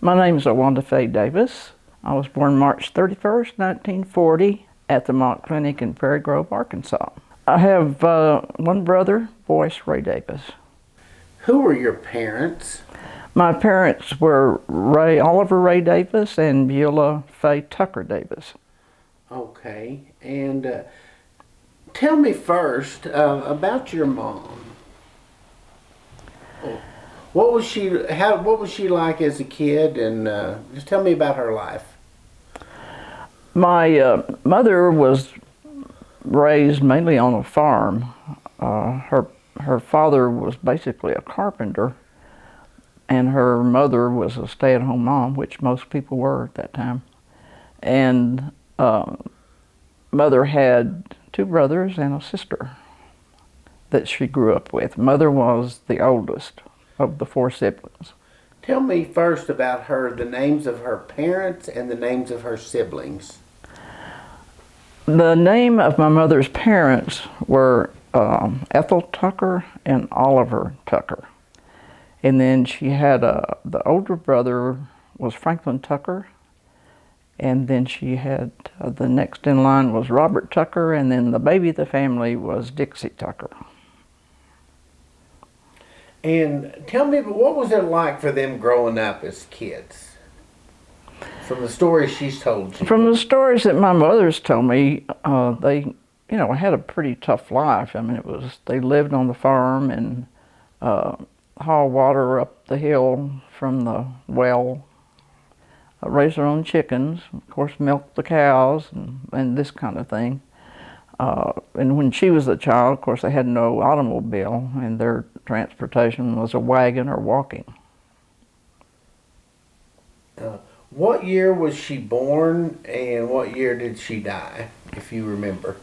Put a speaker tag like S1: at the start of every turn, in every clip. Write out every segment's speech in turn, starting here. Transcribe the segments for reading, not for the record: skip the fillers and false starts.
S1: My name is Owanda Davis. I was born March 31st, 1940 at the Mont Clinic in Prairie Grove, Arkansas. I have one brother, Boyce Ray Davis.
S2: Who were your parents?
S1: My parents were Oliver Ray Davis and Beulah Faye Tucker Davis.
S2: Okay, and tell me first about your mom. What was she? What was she like as a kid? And just tell me about her life.
S1: My mother was raised mainly on a farm. Her father was basically a carpenter, and her mother was a stay-at-home mom, which most people were at that time. And mother had two brothers and a sister that she grew up with. Mother was the oldest of the four siblings.
S2: Tell me first about her, the names of her parents and the names of her siblings.
S1: The name of my mother's parents were Ethel Tucker and Oliver Tucker. And then she had the older brother was Franklin Tucker. And then she had the next in line was Robert Tucker, and then the baby of the family was Dixie Tucker.
S2: And tell me, what was it like for them growing up as kids? From the stories she's told you.
S1: From the stories that my mother's told me, they, had a pretty tough life. I mean, they lived on the farm and haul water up the hill from the well, raise their own chickens, of course, milk the cows and this kind of thing. And when she was a child, of course, they had no automobile, and their transportation was a wagon or walking.
S2: What year was she born, and what year did she die, if you remember?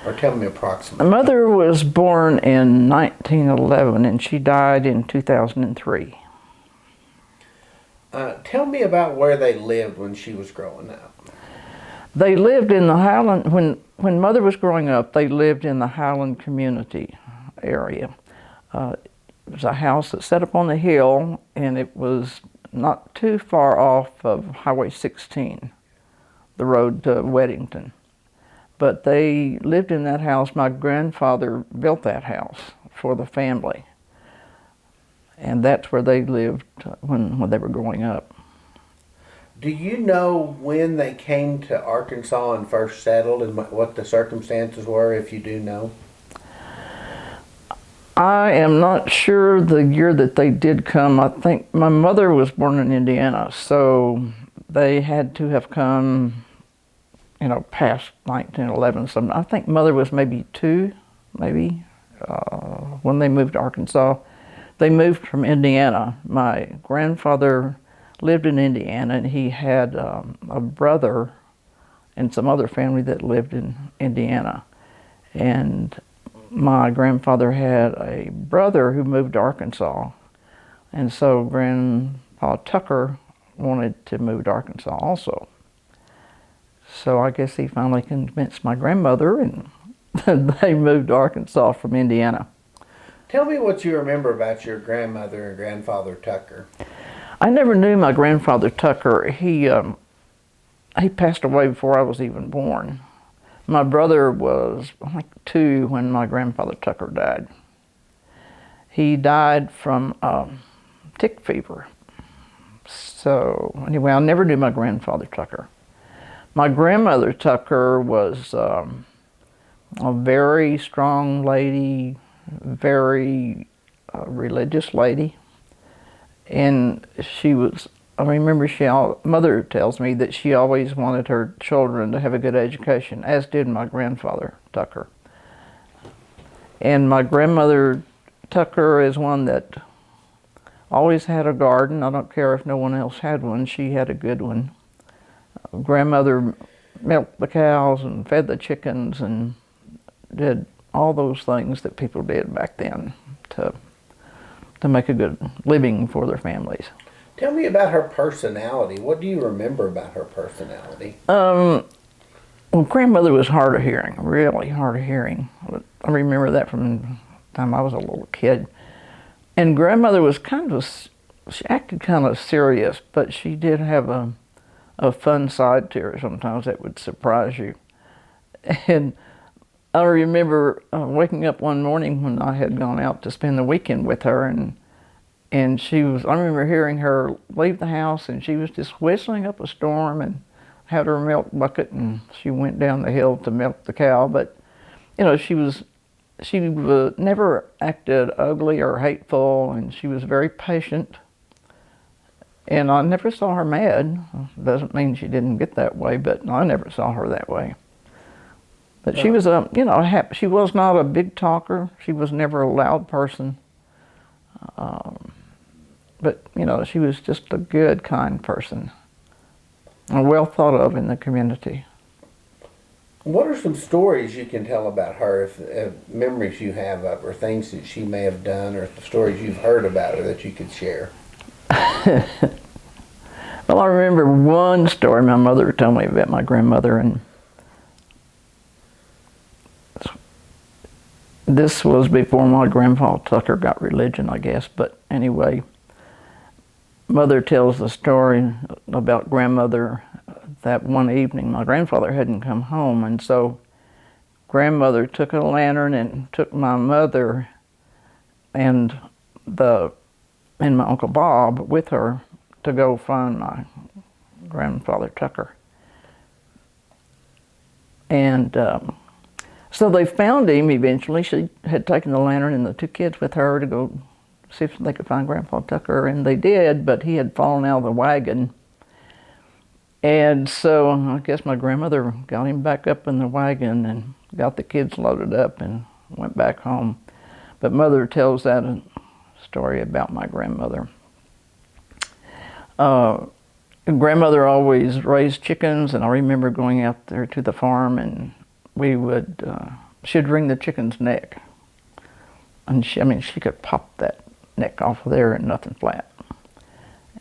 S2: Or tell me approximately.
S1: My mother was born in 1911, and she died in 2003.
S2: Tell me about where they lived when she was growing up.
S1: They lived in the Highland, when Mother was growing up, they lived in the Highland community area. It was a house that set up on the hill, and it was not too far off of Highway 16, the road to Weddington. But they lived in that house. My grandfather built that house for the family. And that's where they lived when they were growing up.
S2: Do you know when they came to Arkansas and first settled, and what the circumstances were, if you do know?
S1: I am not sure the year that they did come. I think my mother was born in Indiana, so they had to have come, past 1911. So I think Mother was maybe 2, when they moved to Arkansas. They moved from Indiana. My grandfather lived in Indiana, and he had a brother and some other family that lived in Indiana. And my grandfather had a brother who moved to Arkansas, and so Grandpa Tucker wanted to move to Arkansas also. So I guess he finally convinced my grandmother, and they moved to Arkansas from Indiana.
S2: Tell me what you remember about your grandmother and grandfather Tucker.
S1: I never knew my grandfather Tucker. He passed away before I was even born. My brother was, I think, 2 when my grandfather Tucker died. He died from tick fever. So anyway, I never knew my grandfather Tucker. My grandmother Tucker was a very strong lady, very religious lady. And I remember Mother tells me that she always wanted her children to have a good education, as did my grandfather Tucker. And my grandmother Tucker is one that always had a garden. I don't care if no one else had one, she had a good one. Grandmother milked the cows and fed the chickens and did all those things that people did back then to make a good living for their families.
S2: Tell me about her personality. What do you remember about her personality?
S1: Well, grandmother was hard of hearing, really hard of hearing. I remember that from the time I was a little kid. And grandmother was kind of she acted kind of serious, but she did have a fun side to her sometimes that would surprise you. And I remember waking up one morning when I had gone out to spend the weekend with her, and she was, I remember hearing her leave the house, and she was just whistling up a storm and had her milk bucket, and she went down the hill to milk the cow. But, you know, she never acted ugly or hateful, and she was very patient. And I never saw her mad. Doesn't mean she didn't get that way, but I never saw her that way. But she was she was not a big talker. She was never a loud person. But, you know, she was just a good, kind person. And well thought of in the community.
S2: What are some stories you can tell about her, if memories you have of her, things that she may have done, or stories you've heard about her that you could share?
S1: Well, I remember one story my mother told me about my grandmother, and this was before my grandpa Tucker got religion, I guess. But anyway, Mother tells the story about grandmother that one evening my grandfather hadn't come home, and so grandmother took a lantern and took my mother and my Uncle Bob with her to go find my grandfather Tucker. And so they found him eventually. She had taken the lantern and the two kids with her to go see if they could find Grandpa Tucker, and they did, but he had fallen out of the wagon. And so I guess my grandmother got him back up in the wagon and got the kids loaded up and went back home. But Mother tells that story about my grandmother. Grandmother always raised chickens, and I remember going out there to the farm, and she'd wring the chicken's neck. And she could pop that neck off of there and nothing flat.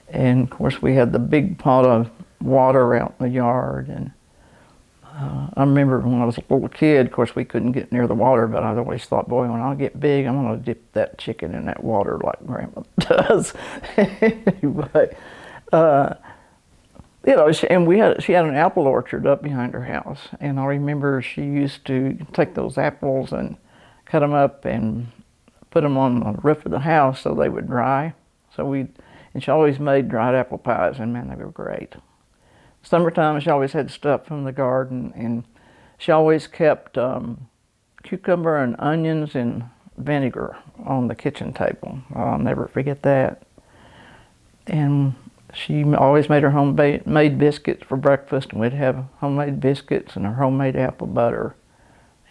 S1: And of course we had the big pot of water out in the yard, and I remember when I was a little kid, of course we couldn't get near the water, but I always thought, boy, when I get big, I'm gonna dip that chicken in that water like Grandma does. Anyway, you know, she had an apple orchard up behind her house, and I remember she used to take those apples and cut them up and put them on the roof of the house so they would dry. And she always made dried apple pies, and man, they were great. Summertime, she always had stuff from the garden, and she always kept cucumber and onions and vinegar on the kitchen table. I'll never forget that. And she always made her homemade biscuits for breakfast, and we'd have homemade biscuits and her homemade apple butter.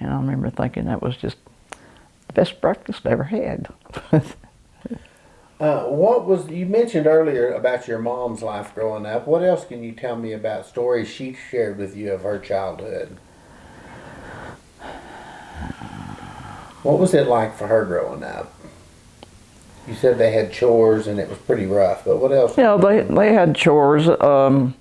S1: And I remember thinking that was just the best breakfast I ever had.
S2: You mentioned earlier about your mom's life growing up. What else can you tell me about stories she shared with you of her childhood? What was it like for her growing up? You said they had chores and it was pretty rough, but what else?
S1: Yeah, they had chores. And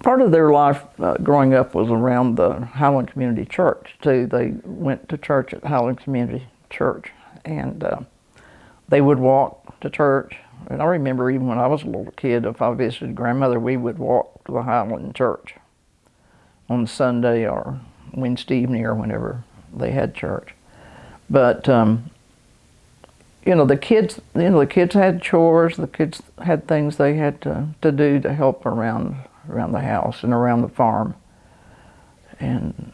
S1: part of their life growing up was around the Highland Community Church, too. They went to church at Highland Community Church, and they would walk to church. And I remember even when I was a little kid, if I visited grandmother, we would walk to the Highland Church on Sunday or Wednesday evening or whenever they had church. But the kids had chores. The kids had things they had to do to help around the house and around the farm. And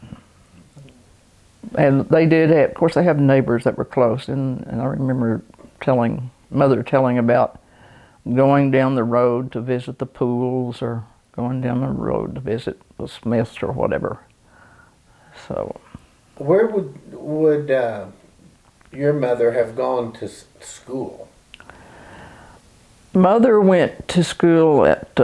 S1: they did have, of course, they have neighbors that were close. And I remember Mother telling about going down the road to visit the Pools, or going down the road to visit the Smiths or whatever. So,
S2: where would your mother have gone to school?
S1: Mother went to school at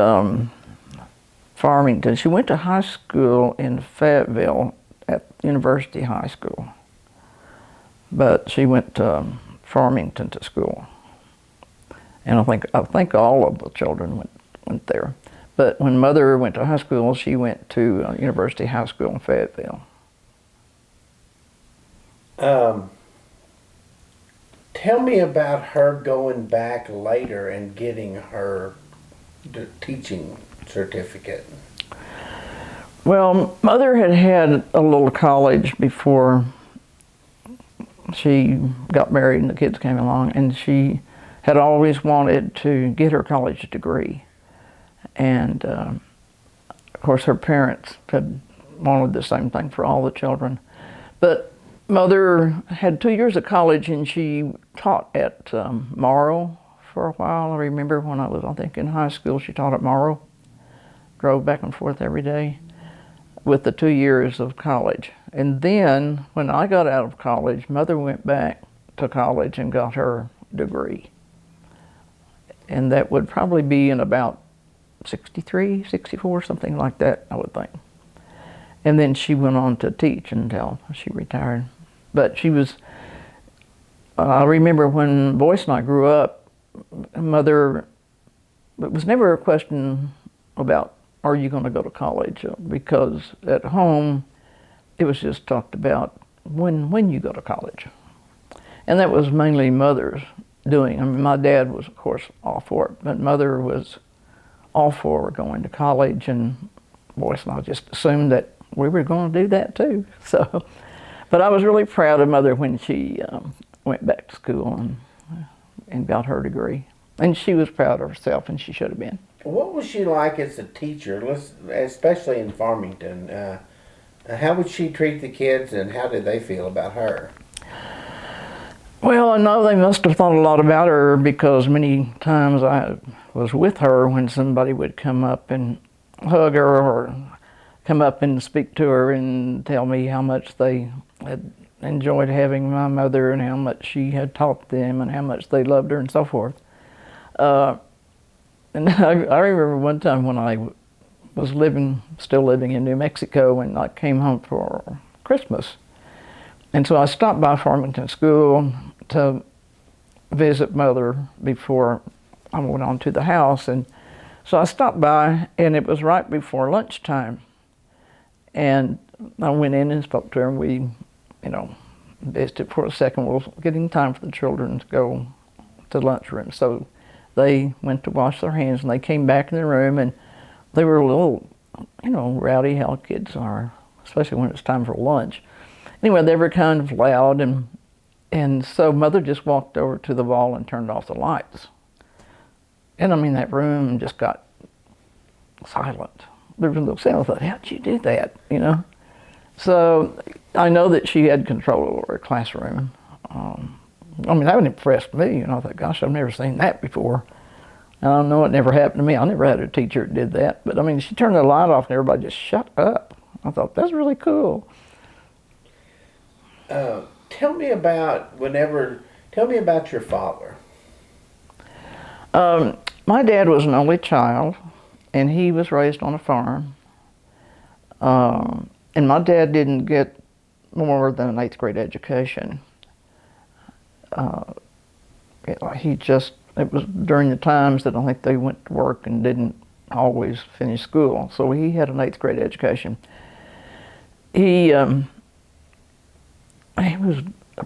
S1: Farmington. She went to high school in Fayetteville at University High School, but she went to Farmington to school. And I think all of the children went there. But when Mother went to high school, she went to University High School in Fayetteville.
S2: Tell me about her going back later and getting her teaching certificate.
S1: Well, Mother had had a little college before she got married and the kids came along, and she had always wanted to get her college degree. And of course, her parents had wanted the same thing for all the children. But Mother had 2 years of college, and she taught at Morrow for a while. I remember when I was, I think, in high school, she taught at Morrow, drove back and forth every day with the 2 years of college. And then when I got out of college, Mother went back to college and got her degree. And that would probably be in about 63, 64, something like that, I would think. And then she went on to teach until she retired. But she was, I remember when Boyce and I grew up, Mother, it was never a question about, are you going to go to college? Because at home, it was just talked about when you go to college. And that was mainly Mother's doing. I mean, my dad was, of course, all for it, but Mother was all for going to college, and Boyce and I just assumed that we were going to do that too. So, but I was really proud of Mother when she went back to school and got her degree. And she was proud of herself, and she should have been.
S2: What was she like as a teacher, especially in Farmington? How would she treat the kids, and how did they feel about her?
S1: Well, I know they must have thought a lot about her, because many times I was with her when somebody would come up and hug her or come up and speak to her and tell me how much they had enjoyed having my mother and how much she had taught them and how much they loved her and so forth. And I remember one time when I was still living in New Mexico, and I came home for Christmas. And so I stopped by Farmington School to visit Mother before I went on to the house. And so I stopped by, and it was right before lunchtime. And I went in and spoke to her, and we, visited for a second. We were getting time for the children to go to the lunchroom. So they went to wash their hands, and they came back in the room, and they were a little, rowdy how kids are, especially when it's time for lunch. Anyway, they were kind of loud, and so Mother just walked over to the wall and turned off the lights. And I mean, that room just got silent. There was no sound. I thought, how'd you do that, So I know that she had control over her classroom. I mean, that would impress me. I thought, gosh, I've never seen that before. And I know it never happened to me. I never had a teacher that did that. But I mean, she turned the light off and everybody just shut up. I thought, that's really cool.
S2: Tell me about your father.
S1: My dad was an only child, and he was raised on a farm. And my dad didn't get more than an 8th grade education. It was during the times that I think they went to work and didn't always finish school. So he had an 8th grade education. He was,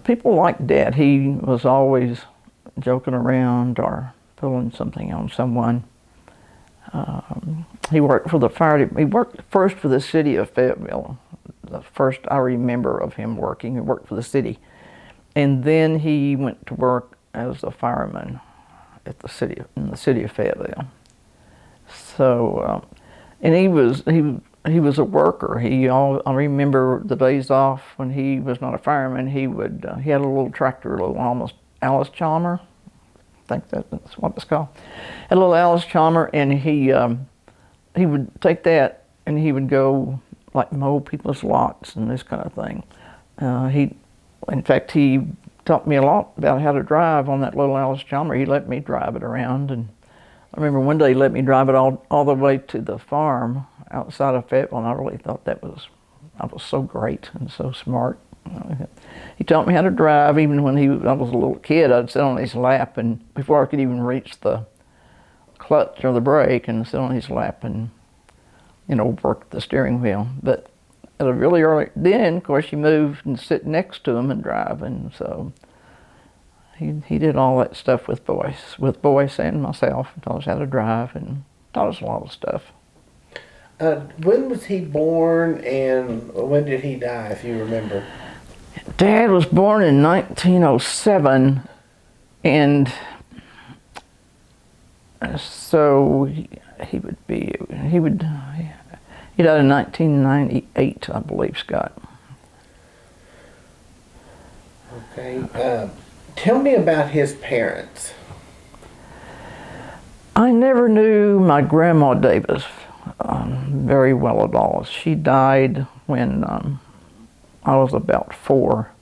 S1: people liked Dad. He was always joking around or pulling something on someone. He worked for the fire. He worked first for the city of Fayetteville. The first I remember of him working, he worked for the city. And then he went to work as a fireman at in the city of Fayetteville. So, and he was a worker. I remember the days off when he was not a fireman. He had a little tractor, a little almost Alice Chalmer. I think that's what it's called. Had a little Alice Chalmer, and he would take that and he would go like mow people's lots and this kind of thing. In fact, he taught me a lot about how to drive on that little Alice Chalmer. He let me drive it around, and I remember one day he let me drive it all the way to the farm outside of Fayetteville, and I really thought I was so great and so smart. He taught me how to drive. Even when I was a little kid, I'd sit on his lap, and before I could even reach the clutch or the brake, and sit on his lap and work the steering wheel. But at a really early, then of course you moved and sit next to him and drive, and so He did all that stuff with Boyce and myself. Taught us how to drive and taught us a lot of stuff.
S2: When was he born and when did he die, if you remember?
S1: Dad was born in 1907, and so he died in 1998, I believe, Scott.
S2: Okay. Tell me about his parents.
S1: I never knew my grandma Davis very well at all. She died when I was about 4.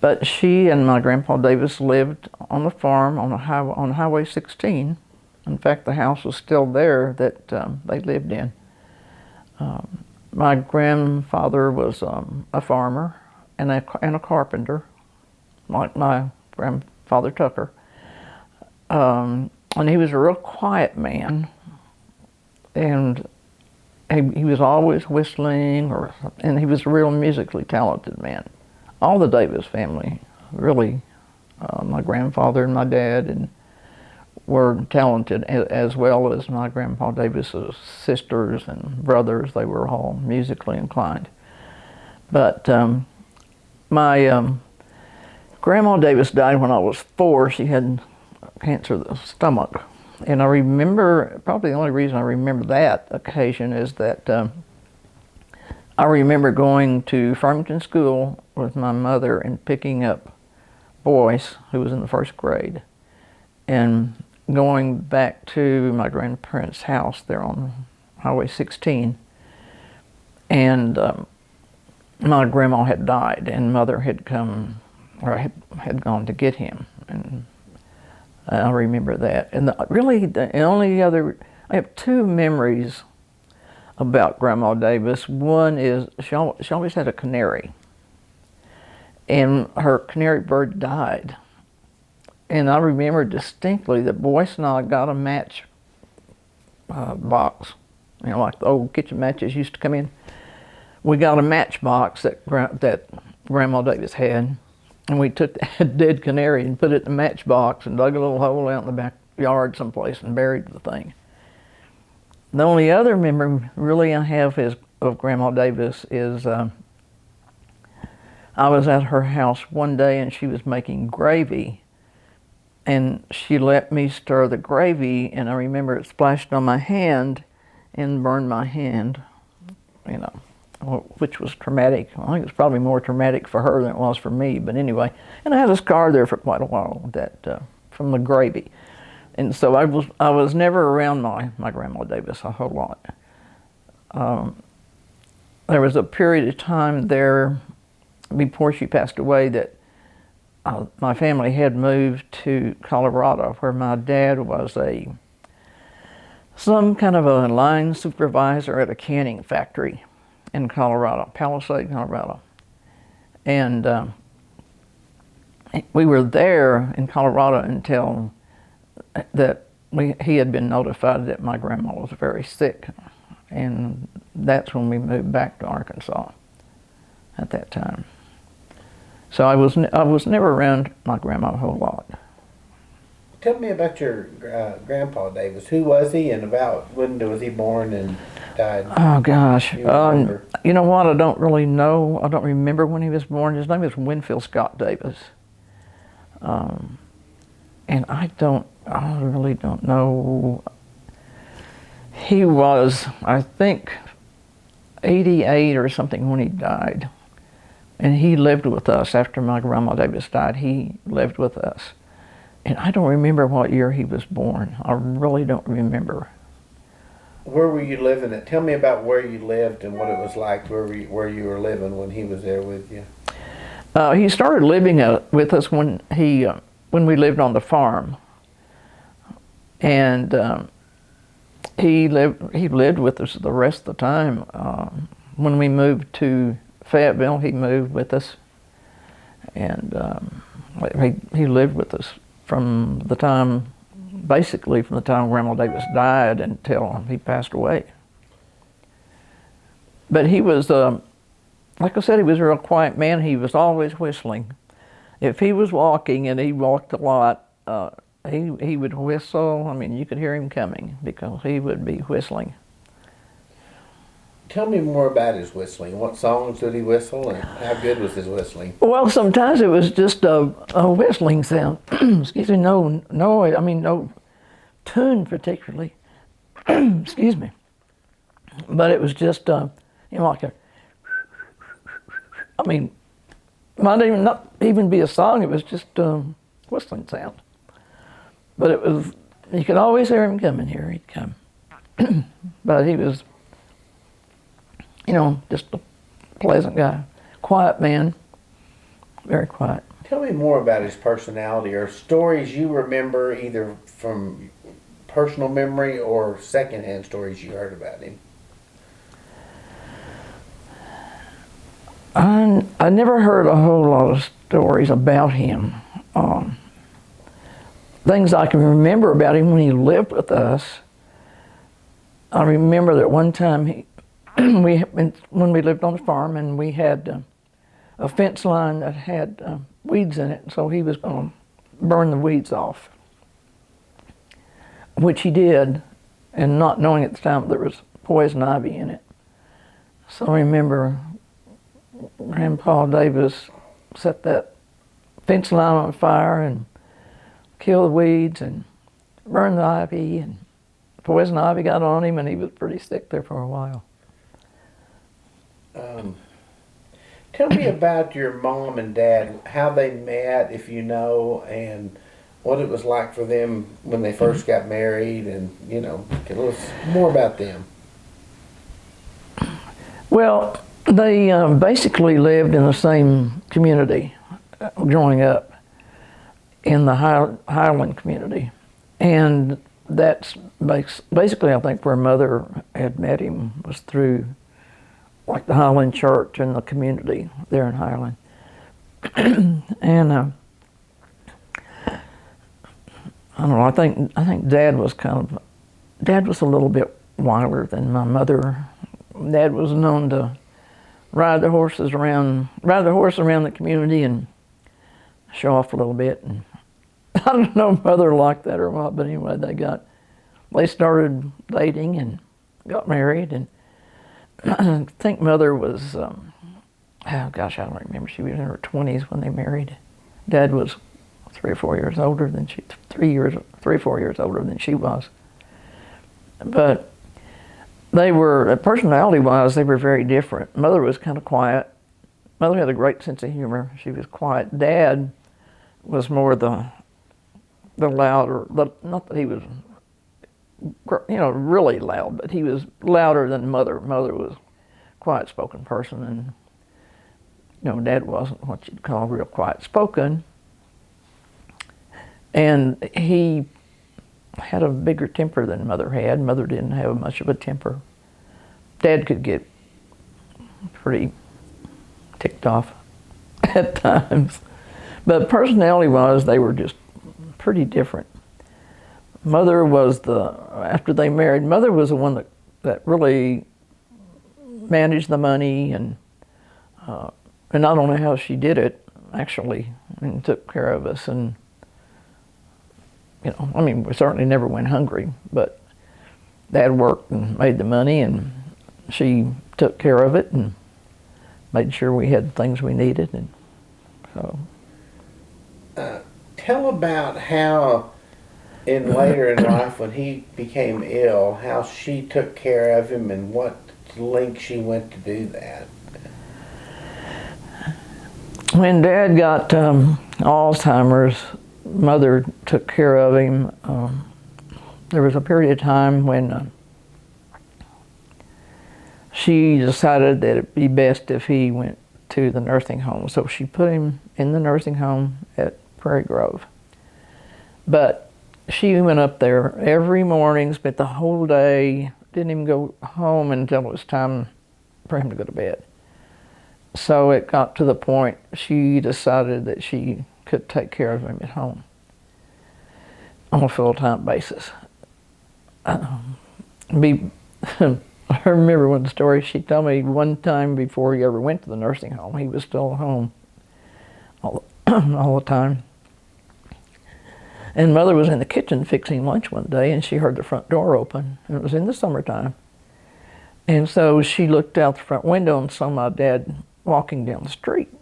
S1: But she and my grandpa Davis lived on the farm on Highway 16. In fact, the house was still there that they lived in. My grandfather was a farmer and a carpenter, like my grandfather Tucker. And he was a real quiet man, and he was always whistling, and he was a real musically talented man. All the Davis family, really, my grandfather and my dad, and were talented, as well as my grandpa Davis's sisters and brothers. They were all musically inclined. But my grandma Davis died when I was 4. She had cancer of the stomach. And I remember, probably the only reason I remember that occasion is that I remember going to Farmington School with my mother and picking up Boyce, who was in the 1st grade, and going back to my grandparents' house there on Highway 16. And my grandma had died, and Mother had come, or had gone to get him. And I remember that. And really, the only other, I have 2 memories about Grandma Davis. One is she always had a canary, and her canary bird died. And I remember distinctly that Boyce and I got a match box, you know, like the old kitchen matches used to come in. We got a match box that Grandma Davis had, and we took that dead canary and put it in the matchbox and dug a little hole out in the backyard someplace and buried the thing. The only other memory really I have of Grandma Davis is I was at her house one day and she was making gravy, and she let me stir the gravy, and I remember it splashed on my hand and burned my hand, you know, which was traumatic. I think it was probably more traumatic for her than it was for me, but anyway. And I had a scar there for quite a while from the gravy. And so I was never around my Grandma Davis a whole lot. There was a period of time there before she passed away that my family had moved to Colorado, where my dad was some kind of a line supervisor at a canning factory in Colorado, Palisade, Colorado. And we were there in Colorado until he had been notified that my grandma was very sick. And that's when we moved back to Arkansas at that time. So I was never around my grandma a whole lot.
S2: Tell me about your Grandpa Davis. Who was he, and about when was he born and died?
S1: Oh gosh,
S2: You remember?
S1: you know what? I don't really know. I don't remember when he was born. His name is Winfield Scott Davis, and I really don't know. He was, I think, 88 or something when he died, and he lived with us after my Grandma Davis died. He lived with us. And I don't remember what year he was born. I really don't remember.
S2: Where were you living at? Tell me about where you lived and what it was like where you were living when he was there with you.
S1: He started living with us when we lived on the farm, and he lived with us the rest of the time. When we moved to Fayetteville, he moved with us, and he lived with us from the time Grandma Davis died until he passed away. But he was, like I said, he was a real quiet man. He was always whistling. If he was walking, and he walked a lot, he would whistle. I mean, you could hear him coming because he would be whistling.
S2: Tell me more about his whistling. What songs did he whistle, and how good was his whistling?
S1: Well, sometimes it was just a whistling sound. Excuse me, no tune particularly. Excuse me. But it was just, like a, I mean, might even not even be a song, it was just a whistling sound. But it was, you could always hear him coming here, he'd come. But he was, just a pleasant guy. Quiet man, very quiet.
S2: Tell me more about his personality or stories you remember either from personal memory or secondhand stories you heard about him. I never heard a whole lot of stories about him. Things I can remember about him when he lived with us. I remember that one time when we lived on the farm, and we had a fence line that had weeds in it, so he was going to burn the weeds off, which he did, and not knowing at the time there was poison ivy in it. So I remember Grandpa Davis set that fence line on fire and killed the weeds and burned the ivy, and poison ivy got on him, and he was pretty sick there for a while. Tell me about your mom and dad, how they met, if you know, and what it was like for them when they first got married, and, a little more about them.
S1: Well, they basically lived in the same community growing up, in the Highland community. And that's basically, I think, where Mother had met him, was through like the Highland Church and the community there in Highland. And I don't know, I think Dad was a little bit wilder than my mother. Dad was known to ride the horse around the community and show off a little bit. And I don't know if Mother liked that or what, but anyway, they started dating and got married. And I think Mother was, I don't remember. She was in her 20s when they married. Dad was 3 or 4 years older than she, 3 or 4 years older than she was. But they were, personality-wise, they were very different. Mother was kind of quiet. Mother had a great sense of humor. She was quiet. Dad was more the louder, not that he was, really loud, but he was louder than Mother. Mother was a quiet-spoken person, and, Dad wasn't what you'd call real quiet-spoken. And he had a bigger temper than Mother had. Mother didn't have much of a temper. Dad could get pretty ticked off at times. But personality-wise, they were just pretty different. Mother was after they married, Mother was the one that really managed the money, and I don't know how she did it, actually, and took care of us. And, we certainly never went hungry, but Dad worked and made the money, and she took care of it and made sure we had things we needed. And so.
S2: Tell about how, later in life, when he became ill, how she took care of him and what length she went to do that.
S1: When Dad got Alzheimer's, Mother took care of him. There was a period of time when she decided that it'd be best if he went to the nursing home. So she put him in the nursing home at Prairie Grove. But she went up there every morning, spent the whole day, didn't even go home until it was time for him to go to bed. So it got to the point she decided that she could take care of him at home on a full-time basis. I remember one story she told me one time before he ever went to the nursing home. He was still home.
S2: all the time. And Mother was in the kitchen fixing lunch one day, and she heard the front door open. And it was in the summertime. And so she looked out the front window and saw my dad walking down the street.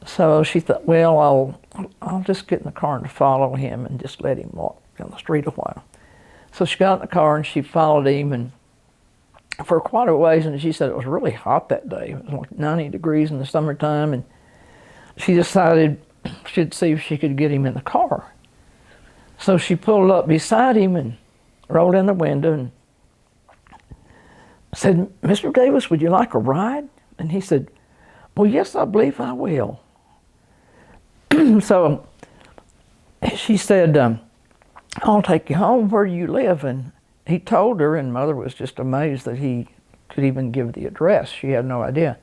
S2: So she thought, well, I'll just get in the car and follow him and just let him walk down the street a while. So she got in the car and she followed him, and for quite a ways, and she said it was really hot that day. It was like 90 degrees in the summertime, and she decided she'd see if she could get him in the car. So she pulled up beside him and rolled in the window and said, "Mr. Davis, would you like a ride?" And he said, "Well, yes, I believe I will." So she said, "I'll take you home. Where do you live?" And he told her, and Mother was just amazed that he could even give the address. She had no idea.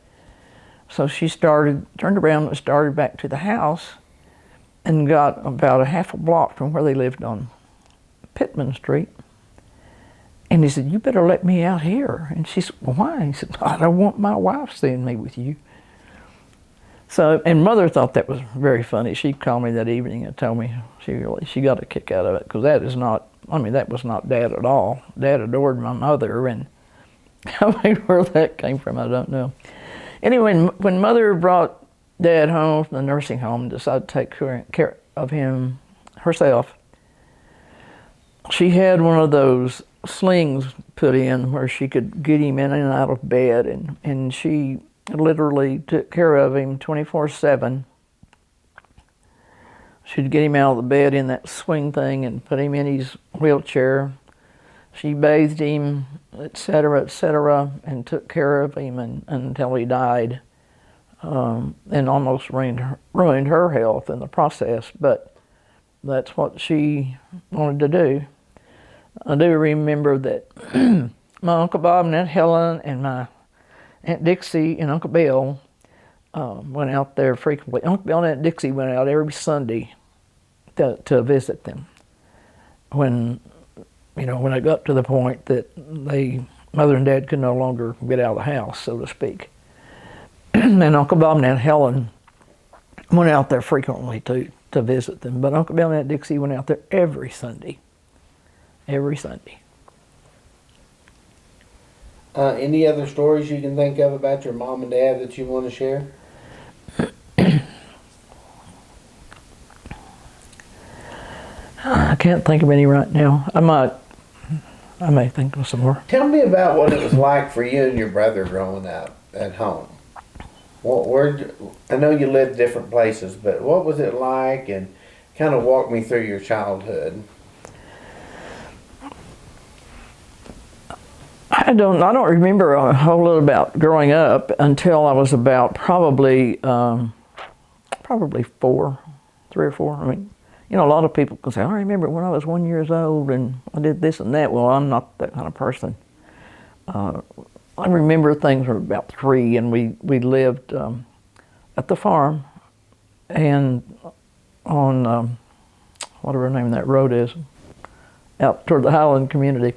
S2: So she turned around and started back to the house and got about a half a block from where they lived on Pittman Street. And he said, "You better let me out here." And she said, "Well, why?" He said, "I don't want my wife seeing me with you." So, and Mother thought that was very funny. She called me that evening and told me she got a kick out of it, because that was not Dad at all. Dad adored my mother, and I mean, where that came from, I don't know. Anyway, when Mother brought Dad home from the nursing home and decided to take care of him herself, she had one of those slings put in where she could get him in and out of bed, and she literally took care of him 24/7. She'd get him out of the bed in that swing thing and put him in his wheelchair. She bathed him, etc., and took care of him until he died, and almost ruined her health in the process, but that's what she wanted to do. I do remember that my Uncle Bob and Aunt Helen and my Aunt Dixie and Uncle Bill went out there frequently. Uncle Bill and Aunt Dixie went out every Sunday to visit them when it got to the point that Mother and Dad could no longer get out of the house, so to speak. And Uncle Bob and Aunt Helen went out there frequently to visit them, but Uncle Bill and Aunt Dixie went out there every Sunday. Every Sunday.
S3: Any other stories you can think of about your mom and dad that you want to share?
S2: I can't think of any right now. I may think of some more.
S3: Tell me about what it was like for you and your brother growing up at home. I know you lived different places, but what was it like? And kind of walk me through your childhood.
S2: I don't remember a whole lot about growing up until I was about probably 3 or 4. I mean, a lot of people can say, "I remember when I was 1 year old and I did this and that." Well, I'm not that kind of person. I remember things were about 3, and we lived at the farm and on whatever the name of that road is, out toward the Highland community.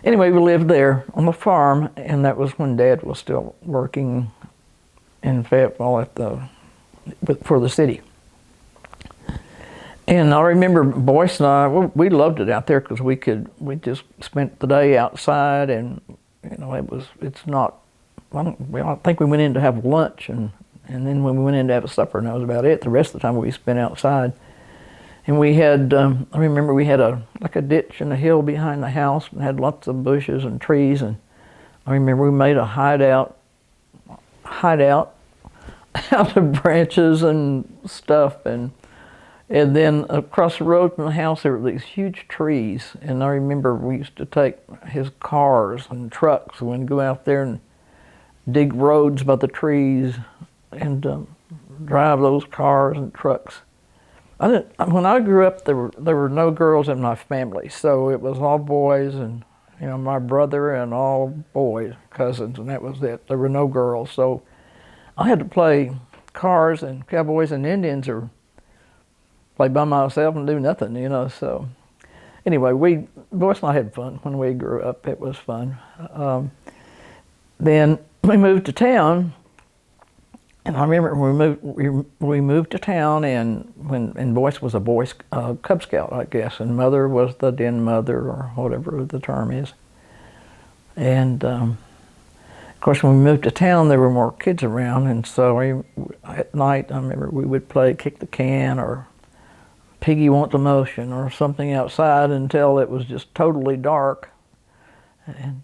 S2: Anyway, we lived there on the farm, and that was when Dad was still working in Fayetteville for the city. And I remember Boyce and I, we loved it out there because we just spent the day outside, and I don't think we went in to have lunch, and then when we went in to have a supper, and that was about it. The rest of the time we spent outside. And we had, I remember we had a ditch in the hill behind the house, and had lots of bushes and trees, and I remember we made a hideout out of branches and stuff, and then across the road from the house there were these huge trees, and I remember we used to take his cars and trucks and we'd go out there and dig roads by the trees and drive those cars and trucks. When I grew up, there were no girls in my family, so it was all boys, and my brother and all boys, cousins, and that was it. There were no girls, so I had to play cars and cowboys and Indians, or play by myself and do nothing, So anyway, Boyce and I had fun when we grew up. It was fun. Then we moved to town And I remember we moved to town, and Boyce was a Cub Scout, I guess, and Mother was the den mother or whatever the term is. And of course, when we moved to town, there were more kids around, and so at night, I remember we would play kick the can or Piggy Want the Motion or something outside until it was just totally dark, and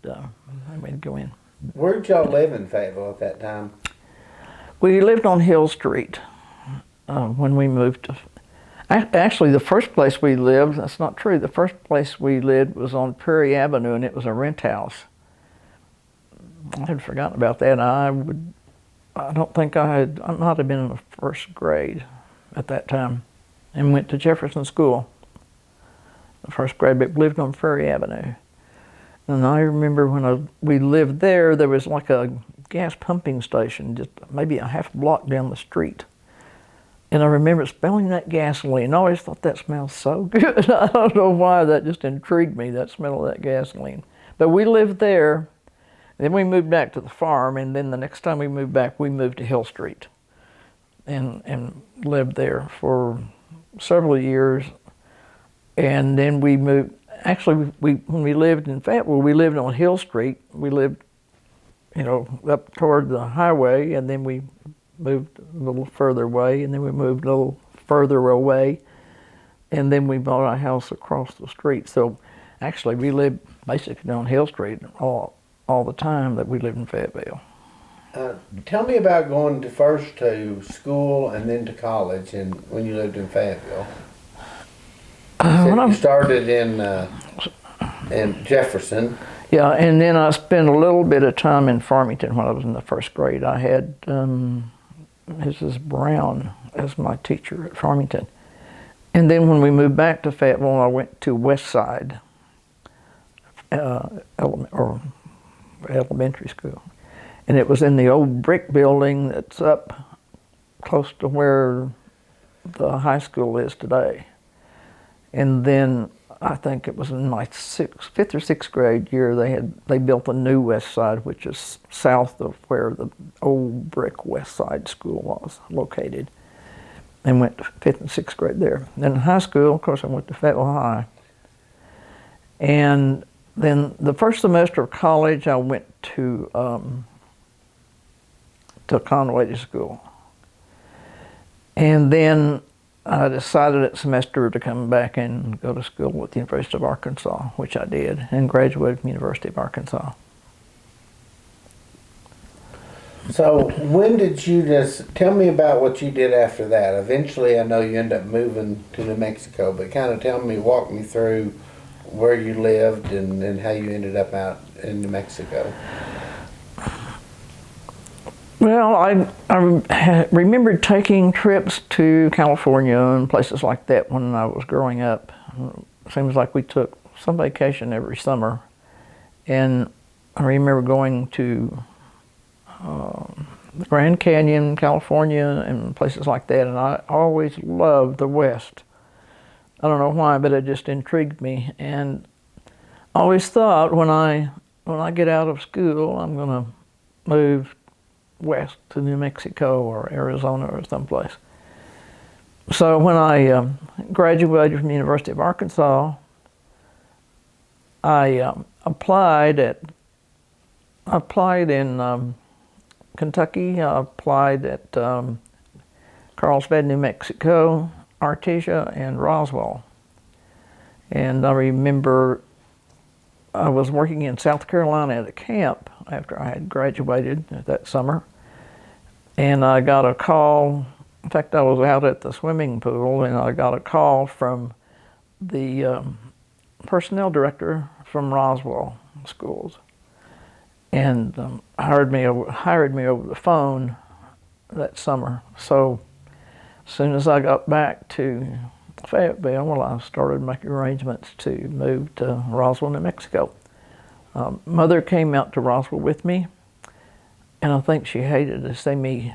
S2: we'd go in.
S3: Where'd y'all live in Fayetteville at that time?
S2: We lived on Hill Street when we moved to. Actually, the first place we lived, that's not true. The first place we lived was on Prairie Avenue, and it was a rent house. I had forgotten about that. I don't think I might have been in the first grade at that time, and went to Jefferson School. The first grade, but lived on Prairie Avenue. And I remember when we lived there, there was like a gas pumping station just maybe a half block down the street. And I remember smelling that gasoline. I always thought that smelled so good. I don't know why, that just intrigued me, that smell of that gasoline. But we lived there. Then we moved back to the farm, and then the next time we moved back, we moved to Hill Street and lived there for several years. And then we moved, actually, when we lived in Fayetteville, we lived on Hill Street. We lived, up toward the highway, and then we moved a little further away, and then we moved a little further away, and then we bought a house across the street. So actually, we lived basically on Hill Street all the time that we lived in Fayetteville.
S3: Tell me about going first to school and then to college, and when you lived in Fayetteville. You started in Jefferson.
S2: Yeah, and then I spent a little bit of time in Farmington when I was in the first grade. I had Mrs. Brown as my teacher at Farmington. And then when we moved back to Fayetteville, I went to West Side elementary school. And it was in the old brick building that's up close to where the high school is today. And then I think it was in my fifth or sixth grade year, they built a new West Side, which is south of where the old brick West Side school was located, and went to fifth and sixth grade there. Then in high school, of course, I went to Fayetteville High. And then the first semester of college, I went to Conway School. And then I decided that semester to come back and go to school at the University of Arkansas, which I did, and graduated from the University of Arkansas.
S3: So when did you tell me about what you did after that? Eventually, I know you ended up moving to New Mexico, but kind of walk me through where you lived and how you ended up out in New Mexico.
S2: Well, I remember taking trips to California and places like that when I was growing up. It seems like we took some vacation every summer. And I remember going to the Grand Canyon, California, and places like that. And I always loved the West. I don't know why, but it just intrigued me. And I always thought when I get out of school, I'm going to move west to New Mexico or Arizona or someplace. So when I graduated from the University of Arkansas, I applied in Kentucky. I applied at Carlsbad, New Mexico, Artesia, and Roswell. And I remember I was working in South Carolina at a camp after I had graduated that summer. And I got a call. In fact, I was out at the swimming pool, and I got a call from the personnel director from Roswell Schools, and hired me over the phone that summer. So as soon as I got back to Fayetteville, well, I started making arrangements to move to Roswell, New Mexico. Mother came out to Roswell with me, and I think she hated to see me,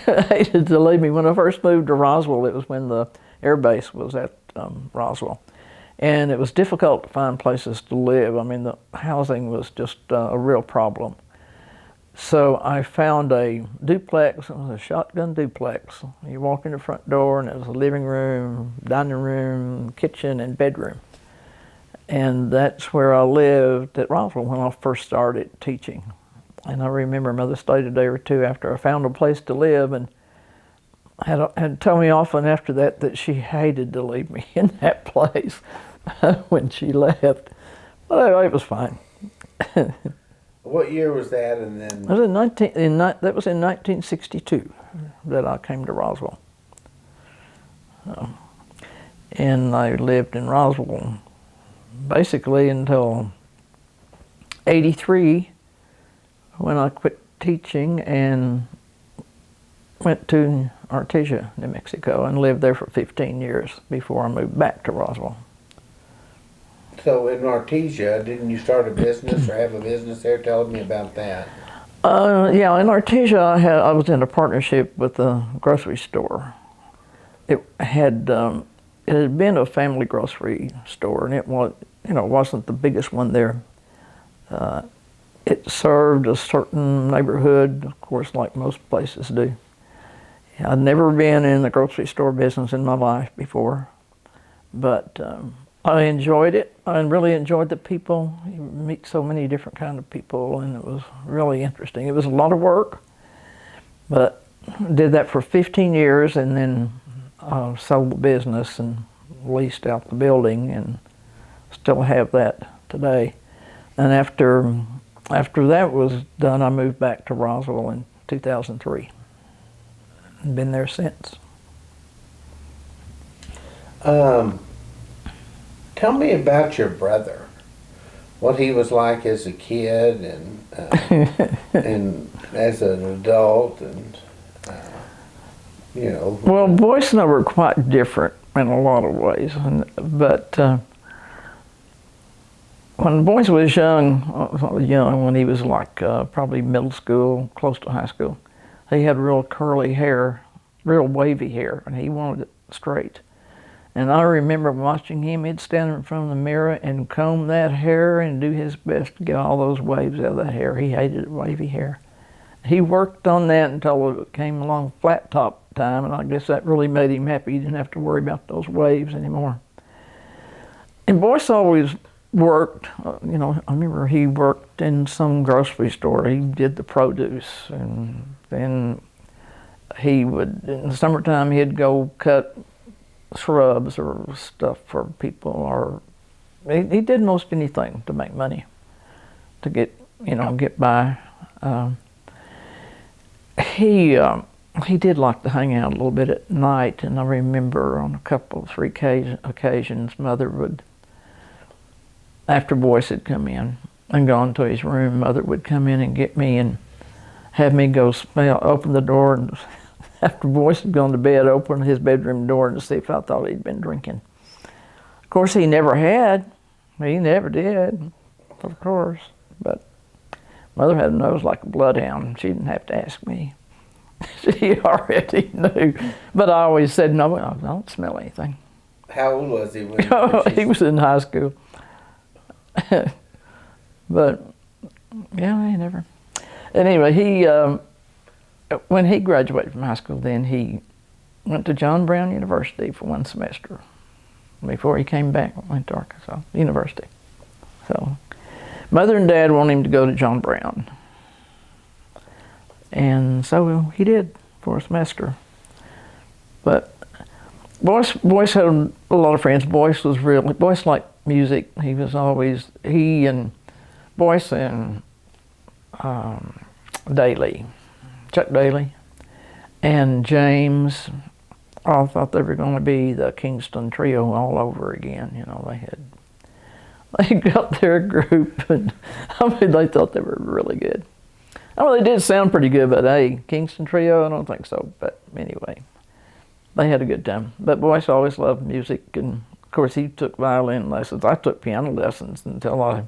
S2: hated to leave me. When I first moved to Roswell, it was when the air base was at Roswell. And it was difficult to find places to live. I mean, the housing was just a real problem. So I found a duplex. It was a shotgun duplex. You walk in the front door and it was a living room, dining room, kitchen, and bedroom. And that's where I lived at Roswell when I first started teaching. And I remember Mother stayed a day or two after I found a place to live, and had told me often after that that she hated to leave me in that place when she left. But anyway, it was fine.
S3: What year was that? And then
S2: That was in 1962 that I came to Roswell. And I lived in Roswell basically until '83, when I quit teaching and went to Artesia, New Mexico, and lived there for 15 years before I moved back to Roswell.
S3: so in Artesia, didn't you start a business or have a business there? Tell me about that.
S2: Yeah, in Artesia, I was in a partnership with a grocery store. It had been a family grocery store, and it was, wasn't the biggest one there. It served a certain neighborhood, of course, like most places do. I'd never been in the grocery store business in my life before, but I enjoyed it. I really enjoyed the people. You meet so many different kind of people, and it was really interesting. It was a lot of work, but did that for 15 years, and then sold the business and leased out the building, and still have that today. And after that was done, I moved back to Roswell in 2003. And been there since.
S3: Tell me about your brother. What he was like as a kid and and as an adult, and
S2: Well, Boyce and I were quite different in a lot of ways, but when Boyce was young, when he was like probably middle school, close to high school, he had real curly hair, real wavy hair, and he wanted it straight. And I remember watching him. He'd stand in front of the mirror and comb that hair and do his best to get all those waves out of that hair. He hated wavy hair. He worked on that until it came along flat top time, and I guess that really made him happy. He didn't have to worry about those waves anymore. And Boyce always worked, I remember he worked in some grocery store. He did the produce, and then he would, in the summertime, he'd go cut shrubs or stuff for people, or he did most anything to make money, to get by. He did like to hang out a little bit at night, and I remember on three occasions, Mother would, after Boyce had come in and gone to his room, Mother would come in and get me and have me go open the door, and after Boyce had gone to bed, open his bedroom door and see if I thought he'd been drinking. Of course, he never had. He never did, of course. But Mother had a nose like a bloodhound. She didn't have to ask me. She already knew. But I always said, no, I don't smell anything.
S3: How old was he when
S2: He was in high school. But, yeah, he never. Anyway, when he graduated from high school, then he went to John Brown University for 1 semester. Before he came back, went to Arkansas University. So, Mother and Dad wanted him to go to John Brown. And so he did for a semester. But Boyce had a lot of friends. Boyce liked music. He was always, Boyce and Chuck Daly, and James all thought they were going to be the Kingston Trio all over again. They got their group, and they thought they were really good. They did sound pretty good, but hey, Kingston Trio, I don't think so. But anyway, they had a good time. But Boyce always loved music, and of course he took violin lessons. I took piano lessons until I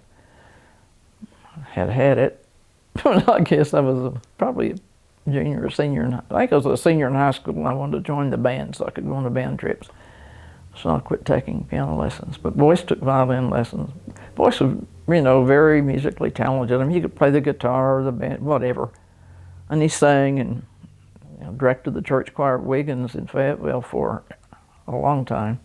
S2: had it. I guess I was probably a junior or senior. I think I was a senior in high school, and I wanted to join the band so I could go on the band trips. So I quit taking piano lessons. But Boyce took violin lessons. Boyce was you know, very musically talented. I mean, he could play the guitar or the band, whatever. And he sang and, you know, directed the church choir at Wiggins in Fayetteville for a long time.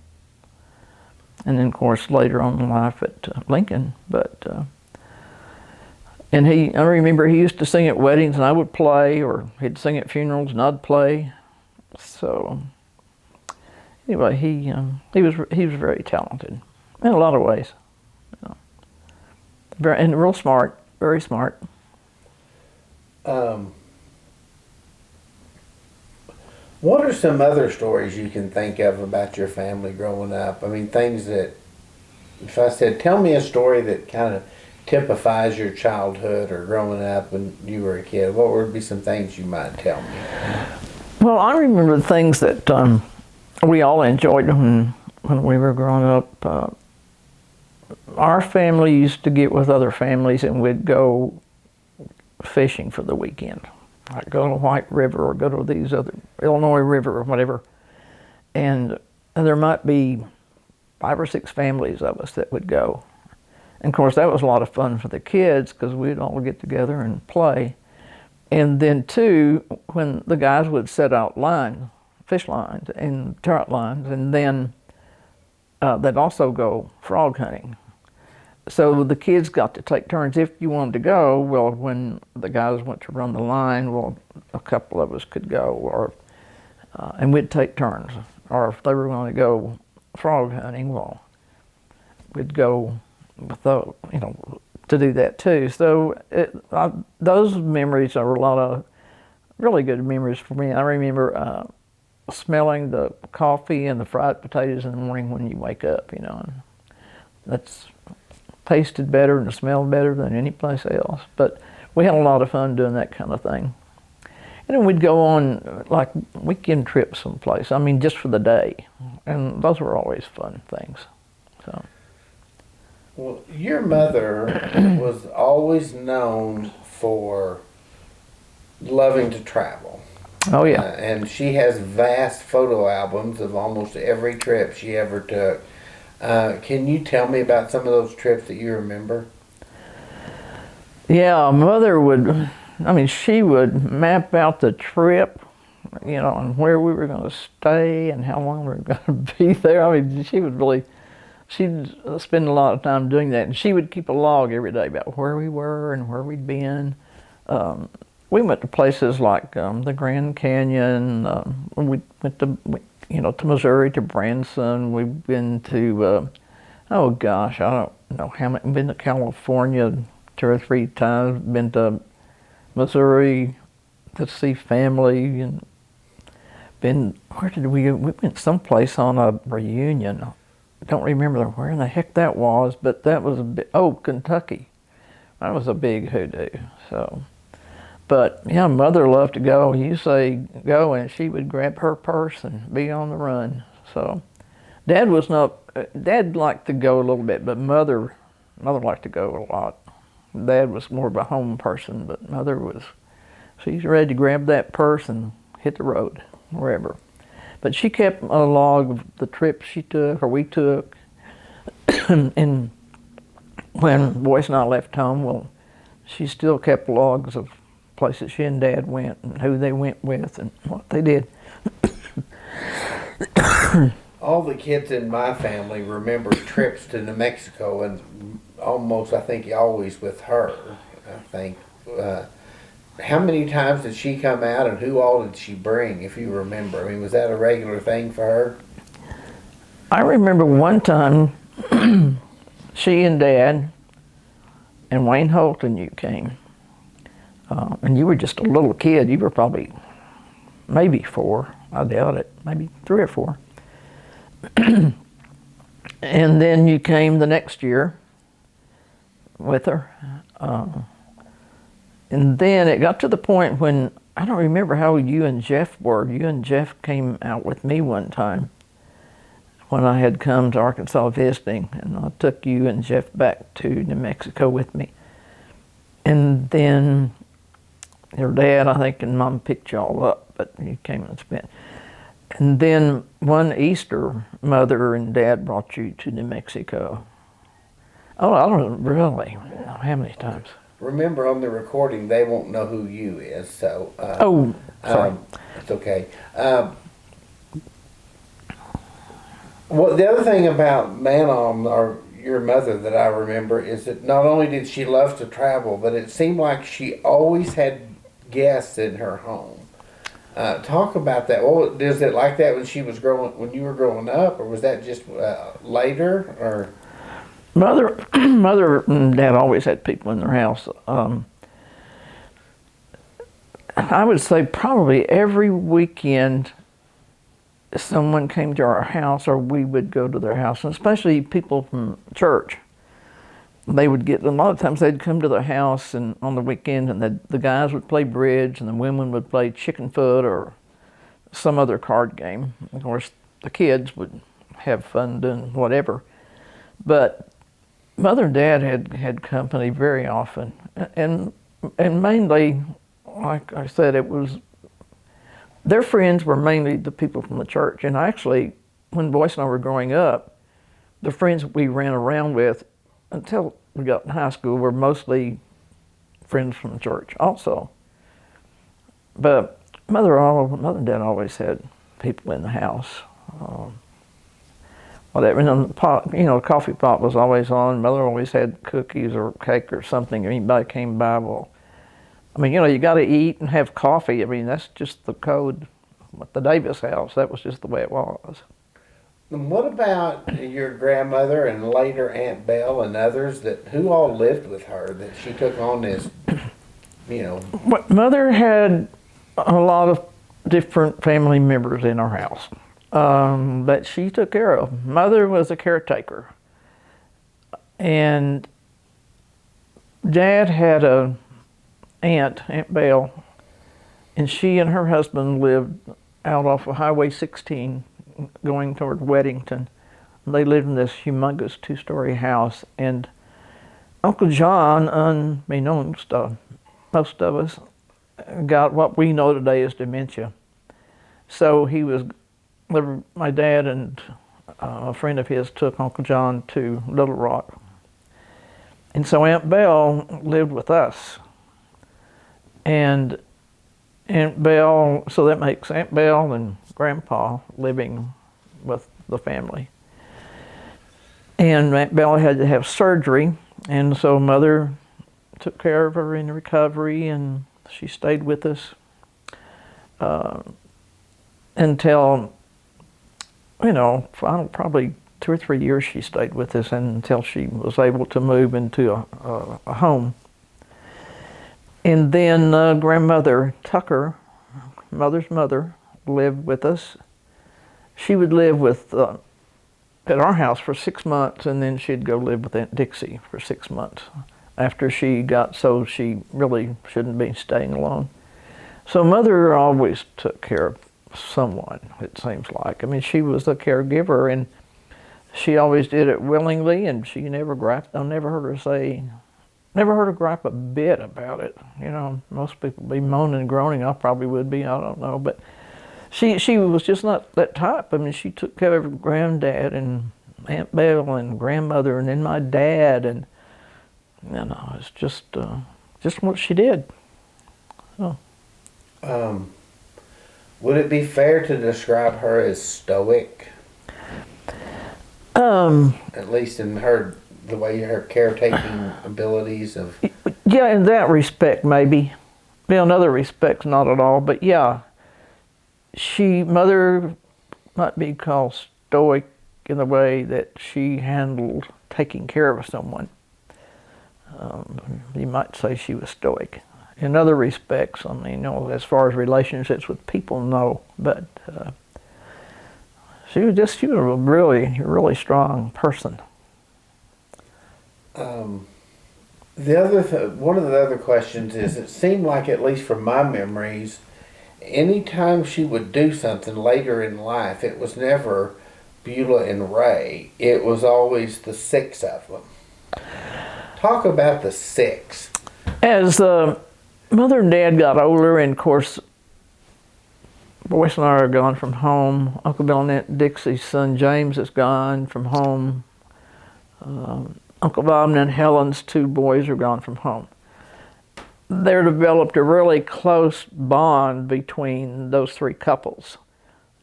S2: And then, of course, later on in life at Lincoln. But and I remember he used to sing at weddings and I would play, or he'd sing at funerals and I'd play. So anyway, he was very talented in a lot of ways. You know. And real smart, very smart.
S3: What are some other stories you can think of about your family growing up? I mean, things that, if I said, tell me a story that kind of typifies your childhood or growing up when you were a kid, what would be some things you might tell me?
S2: Well, I remember the things that we all enjoyed when we were growing up. Our family used to get with other families and we'd go fishing for the weekend. Like go to White River or go to these other, Illinois River or whatever. And there might be 5 or 6 families of us that would go. And of course that was a lot of fun for the kids because we'd all get together and play. And then too, when the guys would set out fish lines and trout lines, and then they'd also go frog hunting. So the kids got to take turns if you wanted to go. Well, when the guys went to run the line, well, a couple of us could go, or and we'd take turns. Or if they were going to go frog hunting, well, we'd go with the, you know, to do that too. So those memories are a lot of really good memories for me. I remember smelling the coffee and the fried potatoes in the morning when you wake up, you know, and that's tasted better and smelled better than any place else. But we had a lot of fun doing that kind of thing. And then we'd go on like weekend trips someplace, I mean, just for the day. And those were always fun things. So.
S3: Well, your mother was always known for loving to travel.
S2: Oh, yeah.
S3: And she has vast photo albums of almost every trip she ever took. Can you tell me about some of those trips that you remember?
S2: Yeah, Mother would, I mean, she would map out the trip, you know, and where we were going to stay and how long we were going to be there. I mean, she'd spend a lot of time doing that. And she would keep a log every day about where we were and where we'd been. We went to places like the Grand Canyon. We went to, you know, to Missouri, to Branson. We've been to, oh gosh, I don't know how many. Been to California 2 or 3 times. Been to Missouri to see family, and been, where did we go? We went someplace on a reunion. I don't remember where in the heck that was, but that was Kentucky. That was a big hoodoo. So. But yeah, Mother loved to go. You say go, and she would grab her purse and be on the run. So, Dad liked to go a little bit, but Mother liked to go a lot. Dad was more of a home person, but Mother she's ready to grab that purse and hit the road, wherever. But she kept a log of the trips she took, or we took. And when Boyce and I left home, well, she still kept logs of places she and Dad went and who they went with and what they did.
S3: All the kids in my family remember trips to New Mexico, and almost, I think, always with her. I think. How many times did she come out, and who all did she bring, if you remember? I mean, was that a regular thing for her?
S2: I remember one time she and Dad and Wayne Holt and you came. And you were just a little kid. You were probably maybe 4. I doubt it. Maybe 3 or 4. And then you came the next year with her. And then it got to the point when, I don't remember how you and Jeff were. You and Jeff came out with me one time when I had come to Arkansas visiting. And I took you and Jeff back to New Mexico with me. And then your dad, I think, and Mom picked y'all up, but you came and spent. And then one Easter, Mother and Dad brought you to New Mexico. Oh, I don't really. How many times?
S3: Remember, on the recording, they won't know who you is, so.
S2: Oh, sorry.
S3: It's okay. Well, the other thing about Manon, or your mother, that I remember is that not only did she love to travel, but it seemed like she always had guests in her home. Talk about that. Well, is it like that when when you were growing up, or was that just later, or?
S2: Mother and Dad always had people in their house. I would say probably every weekend someone came to our house, or we would go to their house, and especially people from church. They would get, a lot of times they'd come to the house and on the weekend, and the guys would play bridge and the women would play chicken foot or some other card game. Of course, the kids would have fun doing whatever. But Mother and Dad had company very often, and mainly, like I said, it was, their friends were mainly the people from the church. And actually, when Boyce and I were growing up, the friends we ran around with until we got in high school were mostly friends from the church also. But Mother and Dad always had people in the house. Whatever, and the pot, the coffee pot was always on. Mother always had cookies or cake or something. Anybody came by, well, you got to eat and have coffee. That's just the code at the Davis house. That was just the way it was.
S3: And what about your grandmother and later Aunt Belle and others who all lived with her that she took on this,
S2: Mother had a lot of different family members in our house that she took care of. Mother was a caretaker. And Dad had a Aunt Belle, and she and her husband lived out off of Highway 16 going toward Weddington. They lived in this humongous 2-story house, and Uncle John, unbeknownst to most of us, got what we know today as dementia. So my dad and a friend of his took Uncle John to Little Rock. And so Aunt Belle lived with us. And Aunt Belle, so that makes Aunt Belle and Grandpa living with the family. And Aunt Belle had to have surgery, and so Mother took care of her in recovery, and she stayed with us until, probably 2 or 3 years she stayed with us, until she was able to move into a home. And then Grandmother Tucker, Mother's mother, lived with us. She would live at our house for 6 months, and then she'd go live with Aunt Dixie for 6 months after she got so she really shouldn't be staying alone. So Mother always took care of someone, it seems like. She was the caregiver, and she always did it willingly, and she never griped. I never heard her gripe a bit about it. Most people be moaning and groaning. I probably would be, I don't know. But she was just not that type. She took care of Granddad and Aunt Belle and Grandmother, and then my dad, and it's just what she did. So.
S3: Would it be fair to describe her as stoic? At least in the way her caretaking abilities of.
S2: Yeah, in that respect, maybe. In other respects, not at all. But yeah, Mother might be called stoic in the way that she handled taking care of someone. You might say she was stoic. In other respects, as far as relationships with people, no. But she was a really, really strong person.
S3: One of the other questions is, it seemed like, at least from my memories, anytime she would do something later in life, it was never Beulah and Ray. It was always the 6 of them. Talk about the 6.
S2: As Mother and Dad got older, and of course, Boyce and I are gone from home. Uncle Bill and Aunt Dixie's son James is gone from home. Uncle Bob and Helen's two boys are gone from home. There developed a really close bond between those three couples.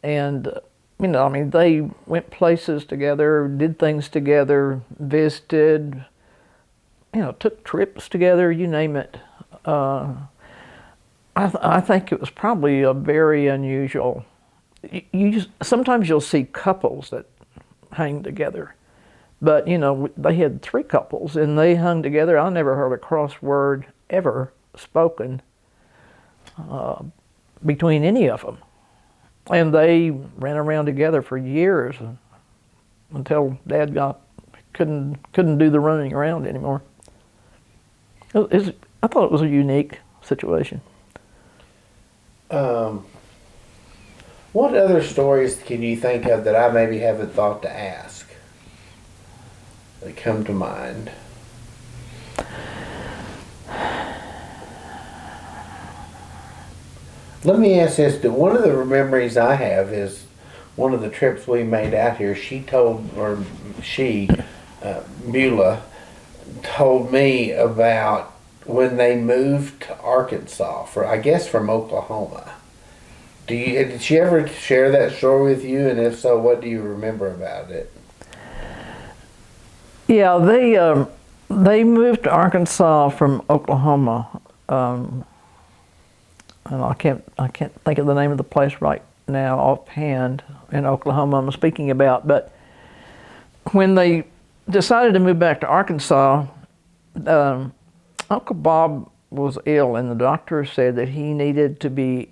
S2: And, you know, I mean, they went places together, did things together, visited, you know, took trips together, you name it. I think it was probably a very unusual. Sometimes you'll see couples that hang together, but you know they had three couples and they hung together. I never heard a cross word ever spoken between any of them, and they ran around together for years until Dad couldn't do the running around anymore. I thought it was a unique situation.
S3: What other stories can you think of that I maybe haven't thought to ask that come to mind? Let me ask this. One of the memories I have is one of the trips we made out here. Beulah, told me about when they moved to Arkansas, I guess from Oklahoma. Did she ever share that story with you? And if so, what do you remember about it?
S2: Yeah, they moved to Arkansas from Oklahoma, and I can't think of the name of the place right now offhand in Oklahoma I'm speaking about. But when they decided to move back to Arkansas, Uncle Bob was ill, and the doctor said that he needed to be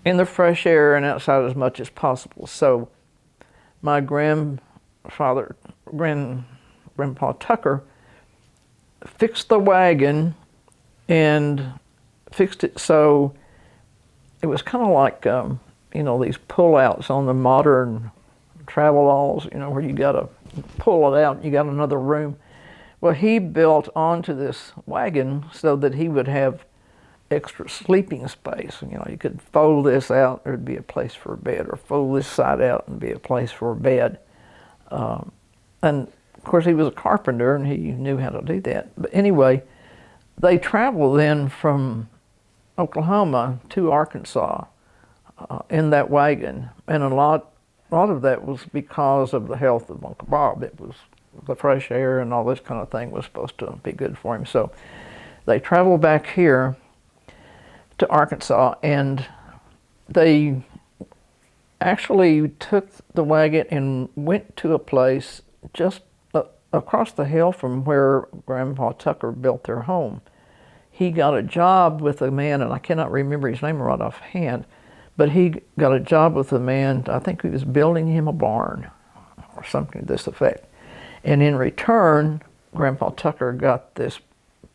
S2: in the fresh air and outside as much as possible. So my Grandpa Tucker fixed the wagon and fixed it so it was kind of like, you know, these pull-outs on the modern travel-alls, you know, where you got to pull it out and you got another room. Well, he built onto this wagon so that he would have extra sleeping space. You know, you could fold this out, there'd be a place for a bed, or fold this side out and be a place for a bed. And of course, he was a carpenter and he knew how to do that. But anyway, they traveled then from Oklahoma to Arkansas in that wagon, and a lot of that was because of the health of Uncle Bob. It was the fresh air and all this kind of thing was supposed to be good for him. So they traveled back here to Arkansas, and they actually took the wagon and went to a place just across the hill from where Grandpa Tucker built their home. He got a job with a man, and I cannot remember his name right offhand, but he got a job with a man, I think he was building him a barn or something to this effect. And in return, Grandpa Tucker got this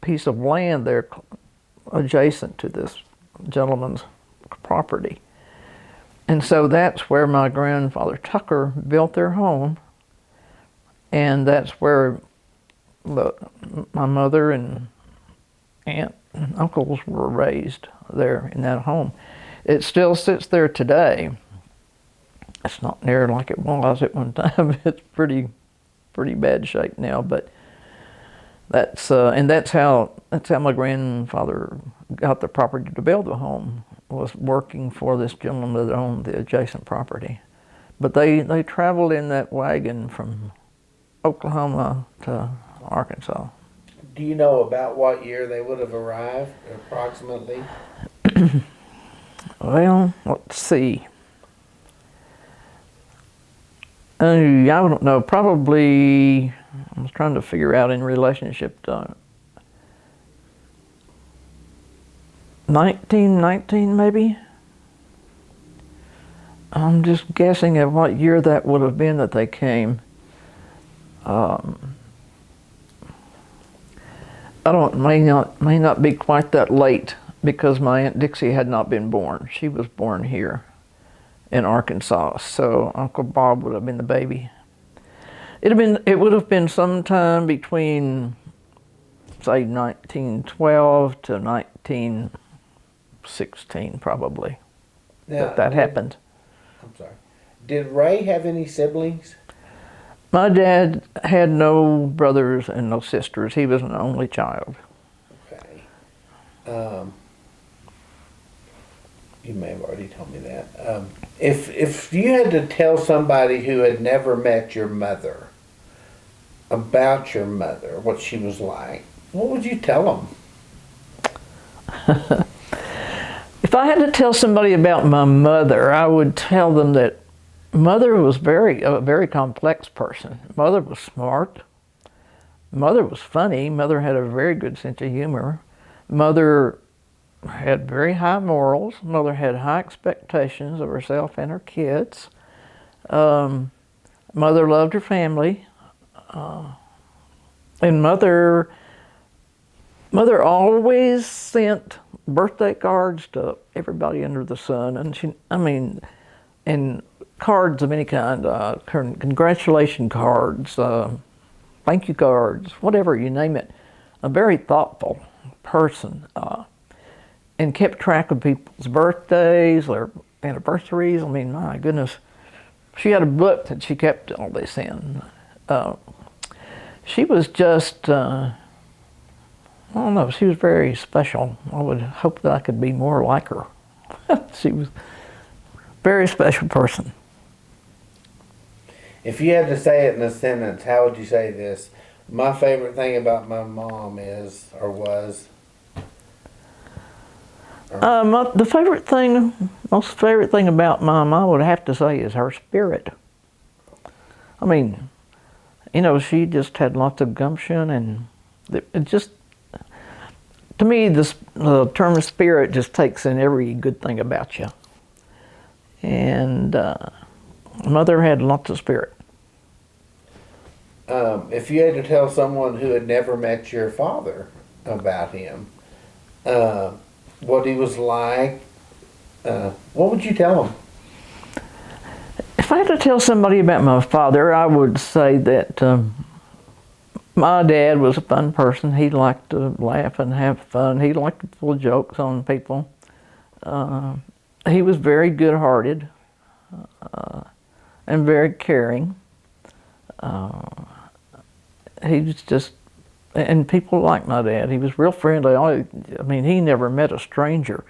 S2: piece of land there adjacent to this gentleman's property. And so that's where my grandfather Tucker built their home, and that's where my mother and aunt and uncles were raised, there in that home. It still sits there today. It's not near like it was at one time. It's pretty bad shape now, but that's how my grandfather got the property to build the home, was working for this gentleman that owned the adjacent property. But they traveled in that wagon from Oklahoma to Arkansas.
S3: Do you know about what year they would have arrived, approximately?
S2: Well, let's see. I don't know, probably, I was trying to figure out in relationship to 1919 maybe? I'm just guessing at what year that would have been that they came. May not be quite that late, because my Aunt Dixie had not been born. She was born here in Arkansas, so Uncle Bob would have been the baby. It would have been sometime between, say, 1912 to 1916, probably.
S3: Now,
S2: that happened.
S3: I'm sorry. Did Ray have any siblings?
S1: My dad had no brothers and no sisters. He was an only child.
S3: Okay. You may have already told me that. If you had to tell somebody who had never met your mother about your mother, what she was like, what would you tell them?
S1: If I had to tell somebody about my mother, I would tell them that Mother was a very complex person. Mother was smart. Mother was funny. Mother had a very good sense of humor. Mother had very high morals. Mother had high expectations of herself and her kids. Mother loved her family. And Mother always sent birthday cards to everybody under the sun. And and cards of any kind, congratulation cards, thank you cards, whatever, you name it. A very thoughtful person, and kept track of people's birthdays or anniversaries. I mean, my goodness, she had a book that she kept all this in. She was just, I don't know, she was very special. I would hope that I could be more like her. She was a very special person.
S3: If you had to say it in a sentence, how would you say this? My favorite thing about my mom is, or was?
S1: The most favorite thing about Mom, I would have to say, is her spirit. I mean, she just had lots of gumption, and it just, to me, the term spirit just takes in every good thing about you. And Mother had lots of spirit.
S3: If you had to tell someone who had never met your father about him, what he was like, what would you tell them?
S1: If I had to tell somebody about my father, I would say that my dad was a fun person. He liked to laugh and have fun. He liked to pull jokes on people. He was very good-hearted and very caring. He was just, and people liked my dad. He was real friendly. He never met a stranger.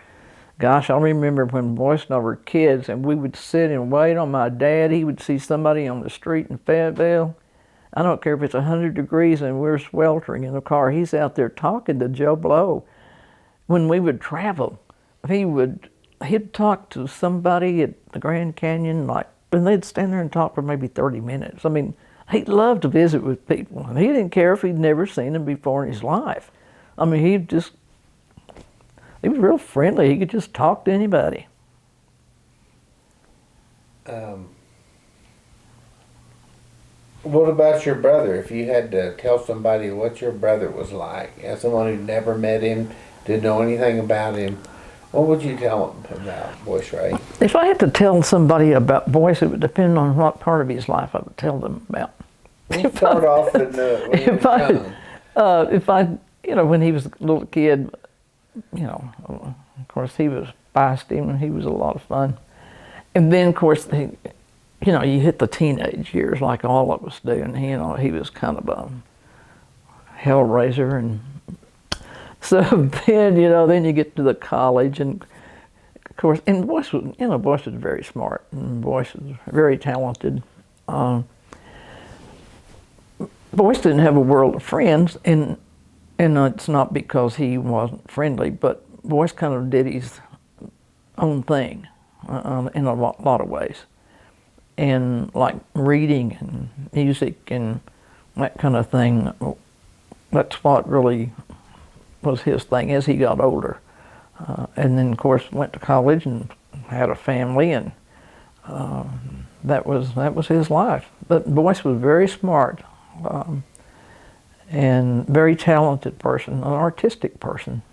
S1: Gosh, I remember when Boyce and I were kids and we would sit and wait on my dad. He would see somebody on the street in Fayetteville. I don't care if it's 100 degrees and we're sweltering in the car. He's out there talking to Joe Blow. When we would travel, he'd talk to somebody at the Grand Canyon, and they'd stand there and talk for maybe 30 minutes. He loved to visit with people, and he didn't care if he'd never seen them before in his life. He was real friendly. He could just talk to anybody.
S3: What about your brother? If you had to tell somebody what your brother was like, as someone who'd never met him, didn't know anything about him, what would you tell them about Boyce Ray?
S1: If I had to tell somebody about Boyce, it would depend on what part of his life I would tell them about.
S3: Let's start off when
S1: when he was a little kid, of course he was feisty and he was a lot of fun. And then, of course, you hit the teenage years like all of us do, and he was kind of a hellraiser, and so then you get to the college, and of course, and Boyce was very smart, and Boyce was very talented. Boyce didn't have a world of friends, and it's not because he wasn't friendly, but Boyce kind of did his own thing in a lot of ways. And like reading and music and that kind of thing, that's what really was his thing as he got older. And then, of course, went to college and had a family, and that was his life. But Boyce was very smart. And very talented person, an artistic person.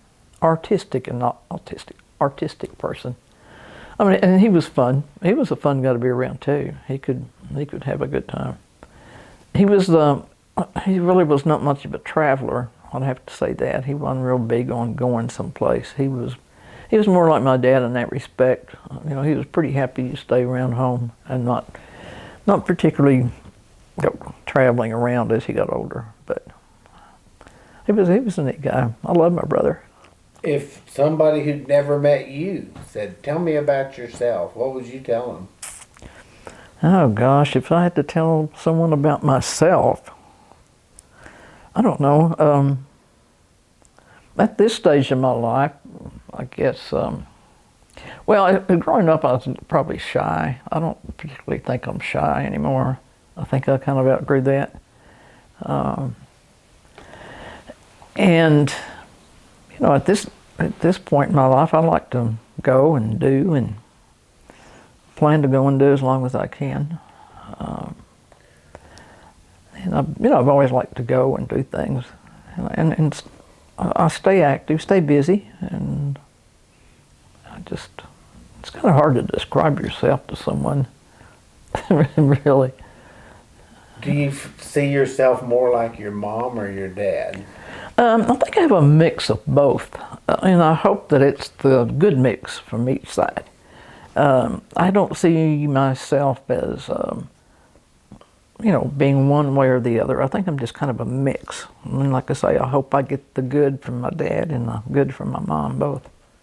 S1: Artistic and not autistic. Artistic person. And he was fun. He was a fun guy to be around too. He could have a good time. He really was not much of a traveler. I'd have to say that. He wasn't real big on going someplace. He was more like my dad in that respect. He was pretty happy to stay around home and not particularly
S2: go traveling around as he got older. But he was a neat guy. I love my brother.
S3: If somebody who'd never met you said, "Tell me about yourself," what would you tell them?
S2: Oh gosh, if I had to tell someone about myself, I don't know. At this stage in my life, I guess, well, growing up I was probably shy. I don't particularly think I'm shy anymore. I think I kind of outgrew that. And, you know, at this point in my life, I like to go and do and plan to go and do as long as I can. And I've always liked to go and do things, and I stay active, stay busy, and it's kind of hard to describe yourself to someone, really.
S3: Do you see yourself more like your mom or your dad?
S2: I think I have a mix of both, and I hope that it's the good mix from each side. I don't see myself as, being one way or the other. I think I'm just kind of a mix. I mean, like I say, I hope I get the good from my dad and the good from my mom, both.